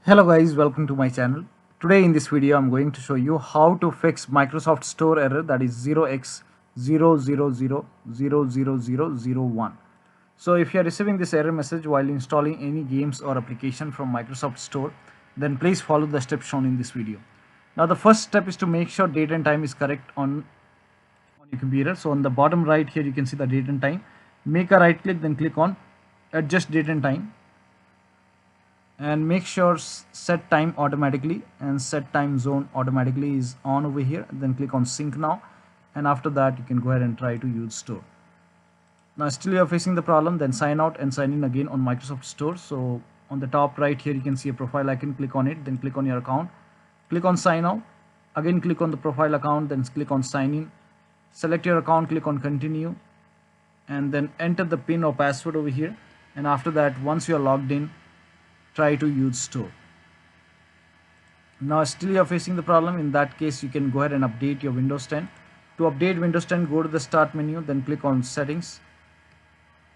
Hello guys, welcome to my channel. Today in this video I'm going to show you how to fix Microsoft Store error, that is 0x00000001. So if you are receiving this error message while installing any games or application from Microsoft Store, then please follow the steps shown in this video. Now the first step is to make sure date and time is correct on your computer. So on the bottom right here you can see the date and time. Make a right click, then click on adjust date and time, and make sure set time automatically and set time zone automatically is on over here. Then click on sync now, and after that you can go ahead and try to use store. Now still you are facing the problem, then sign out and sign in again on Microsoft Store. So on the top right here you can see a profile icon. Click on it, then click on your account, click on sign out, again click on the profile account, then click on sign in, select your account, click on continue, and then enter the PIN or password over here. And after that, once you are logged in, try to use store. Now still you are facing the problem. In that case you can go ahead and update your Windows 10. To update Windows 10, go to the start menu, then click on settings,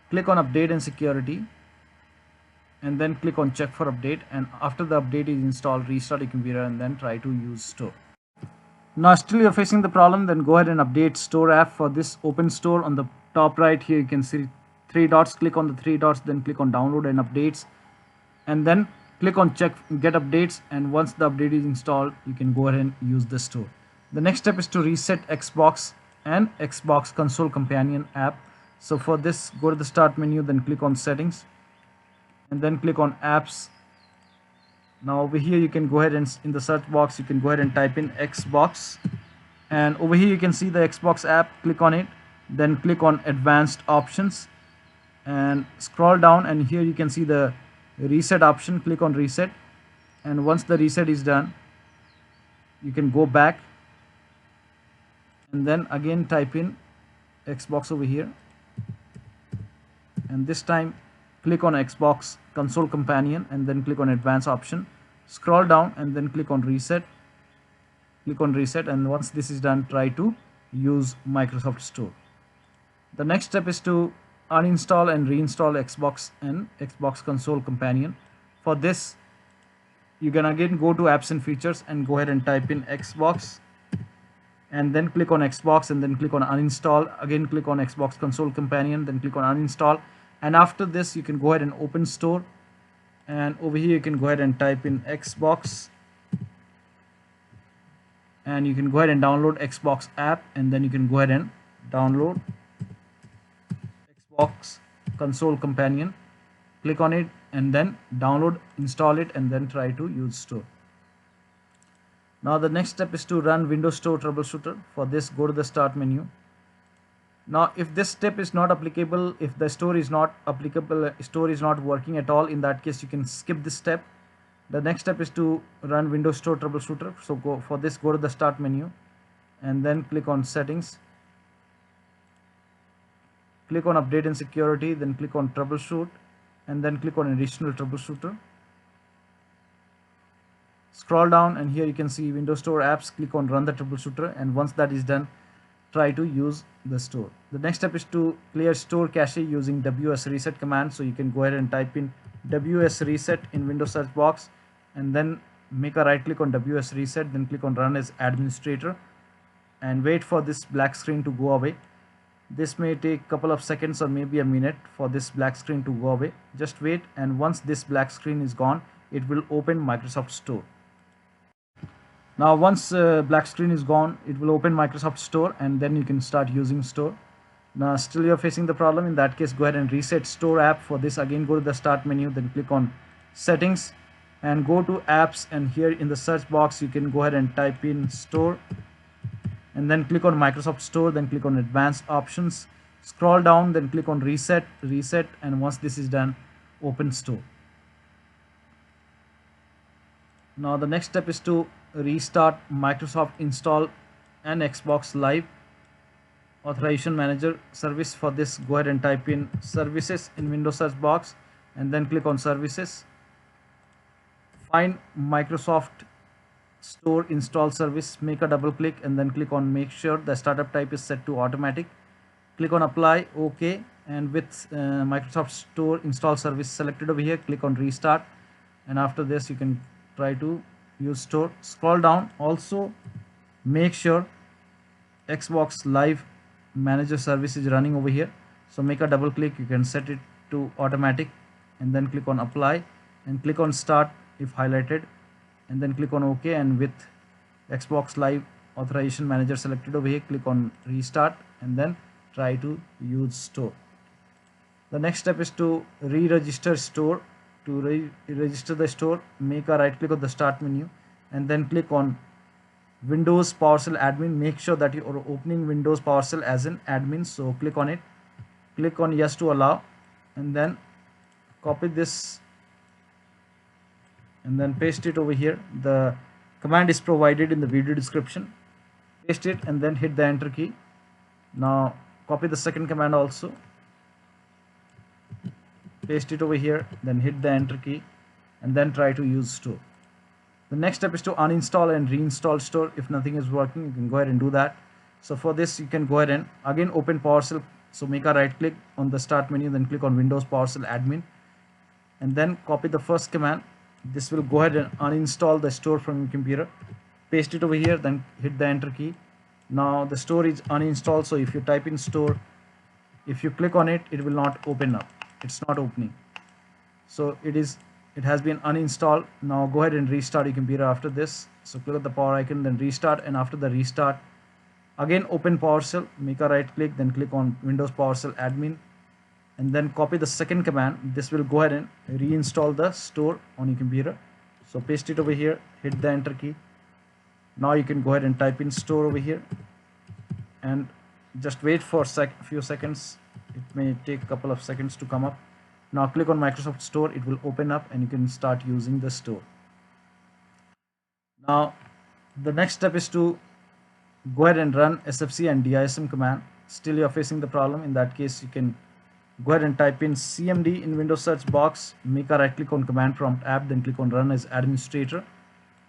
click on update and security, and then click on check for update. And after the update is installed, restart your computer and then try to use store. Now still you are facing the problem, then go ahead and update store app. For this, open store. On the top right here you can see three dots. Click on the three dots, then click on download and updates, and then click on check get updates. And once the update is installed, you can go ahead and use the store. The next step is to reset Xbox and Xbox console companion app. So for this, go to the start menu, then click on settings, and then click on apps. Now over here you can go ahead and in the search box you can go ahead and type in Xbox, and over here you can see the Xbox app. Click on it, then click on advanced options and scroll down, and here you can see the reset option. Click on reset, and once the reset is done, you can go back and then again type in Xbox over here, and this time click on Xbox console companion and then click on advanced option, scroll down and then click on reset. Click on reset, and once this is done, try to use Microsoft Store. The next step is to uninstall and reinstall Xbox and Xbox console companion. For this, you can again go to apps and features and go ahead and type in Xbox, and then click on Xbox and then click on uninstall. Again click on Xbox console companion, then click on uninstall, and after this you can go ahead and open store, and over here you can go ahead and type in Xbox, and you can go ahead and download Xbox app, and then you can go ahead and download Xbox console companion. Click on it and then download, install it, and then try to use store. Now the next step is to run Windows Store troubleshooter. For this, go to the start menu. Now if this step is not applicable, if the store is not applicable, store is not working at all, in that case you can skip this step. The next step is to run Windows Store troubleshooter. So for this, go to the start menu and then click on settings, click on update and security, then click on troubleshoot, and then click on additional troubleshooter. Scroll down, and here you can see Windows Store apps. Click on run the troubleshooter, and once that is done, try to use the store. The next step is to clear store cache using wsreset command. So you can go ahead and type in wsreset in Windows search box, and then make a right click on wsreset, then click on run as administrator, and wait for this black screen to go away. This may take a couple of seconds or maybe a minute for this black screen to go away. Just wait, and once this black screen is gone, it will open Microsoft Store. Now once black screen is gone, it will open Microsoft Store, and then you can start using store. Now still you're facing the problem. In that case, go ahead and reset store app. For this, again go to the start menu, then click on settings and go to apps, and here in the search box you can go ahead and type in store, and then click on Microsoft Store, then click on advanced options, scroll down, then click on reset, and once this is done, open store. Now the next step is to restart Microsoft Install and Xbox Live Authorization Manager service. For this, go ahead and type in services in Windows search box, and then click on services, find Microsoft Store install service, make a double click, and then click on make sure the startup type is set to automatic. Click on apply, OK, and with Microsoft Store install service selected over here, click on restart, and after this you can try to use store. Scroll down, also make sure Xbox Live Manager service is running over here. So make a double click, you can set it to automatic and then click on apply and click on start if highlighted and then click on OK, and with Xbox Live Authorization Manager selected over here, click on restart and then try to use store. The next step is to re-register store. To re-register the store, make a right click on the start menu and then click on Windows PowerShell admin. Make sure that you are opening Windows PowerShell as an admin, so click on it, click on yes to allow and then copy this and then paste it over here. The command is provided in the video description. Paste it and then hit the enter key. Now copy the second command also, paste it over here, then hit the enter key and then try to use store. The next step is to uninstall and reinstall store. If nothing is working, you can go ahead and do that. So for this, you can go ahead and again open PowerShell. So make a right click on the start menu, then click on Windows PowerShell admin and then copy the first command. This will go ahead and uninstall the store from your computer. Paste it over here, then hit the enter key. Now the store is uninstalled, so if you type in store, if you click on it, it will not open up. It's not opening. So it has been uninstalled. Now go ahead and restart your computer after this. So click on the power icon, then restart, and after the restart, again open PowerShell, make a right click, then click on Windows PowerShell admin and then copy the second command. This will go ahead and reinstall the store on your computer. So paste it over here, hit the enter key. Now you can go ahead and type in store over here and just wait for a few seconds. It may take a couple of seconds to come up. Now click on Microsoft Store, it will open up and you can start using the store. Now the next step is to go ahead and run sfc and dism command. Still you're facing the problem. In that case, you can go ahead and type in cmd in Windows search box, make a right click on command prompt app, then click on run as administrator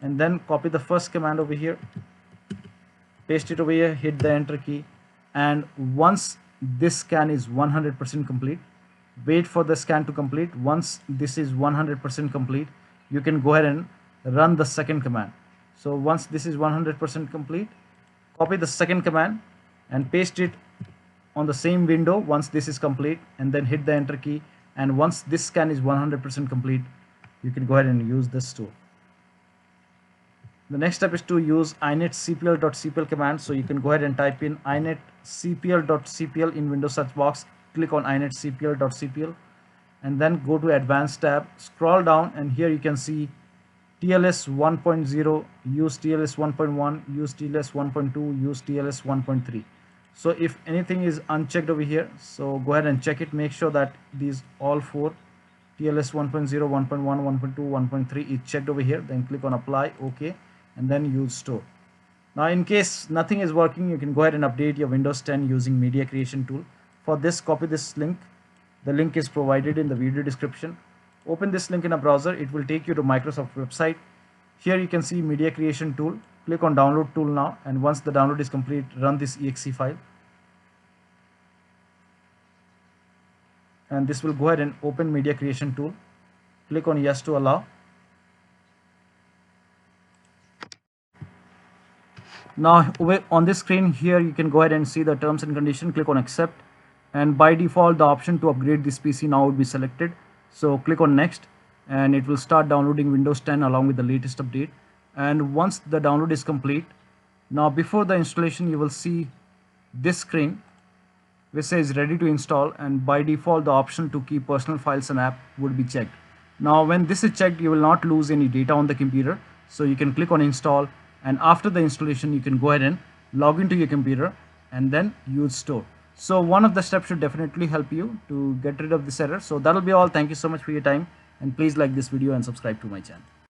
and then copy the first command over here, paste it over here, hit the enter key, and once this scan is 100% complete, wait for the scan to complete. Once this is 100% complete, you can go ahead and run the second command. So once this is 100% complete, copy the second command and paste it on the same window once this is complete and then hit the enter key, and once this scan is 100% complete, you can go ahead and use this store. The next step is to use inetcpl.cpl command. So you can go ahead and type in inetcpl.cpl in Windows search box, click on inetcpl.cpl and then go to advanced tab, scroll down and here you can see TLS 1.0, use TLS 1.1, use TLS 1.2, use TLS 1.3. So if anything is unchecked over here, so go ahead and check it. Make sure that these all four TLS 1.0, 1.1, 1.2, 1.3 is checked over here. Then click on apply, OK, and then use store. Now in case nothing is working, you can go ahead and update your Windows 10 using media creation tool. For this, copy this link. The link is provided in the video description. Open this link in a browser. It will take you to Microsoft website. Here you can see media creation tool. Click on download tool now, and once the download is complete, run this exe file. And this will go ahead and open media creation tool. Click on yes to allow. Now on this screen here, you can go ahead and see the terms and conditions. Click on accept, and by default the option to upgrade this PC now would be selected. So click on next and it will start downloading Windows 10 along with the latest update. And once the download is complete, now before the installation you will see this screen which says ready to install, and by default the option to keep personal files and app would be checked. Now when this is checked, you will not lose any data on the computer, so you can click on install, and after the installation you can go ahead and log into your computer and then use store. So one of the steps should definitely help you to get rid of this error. So that'll be all. Thank you so much for your time, and please like this video and subscribe to my channel.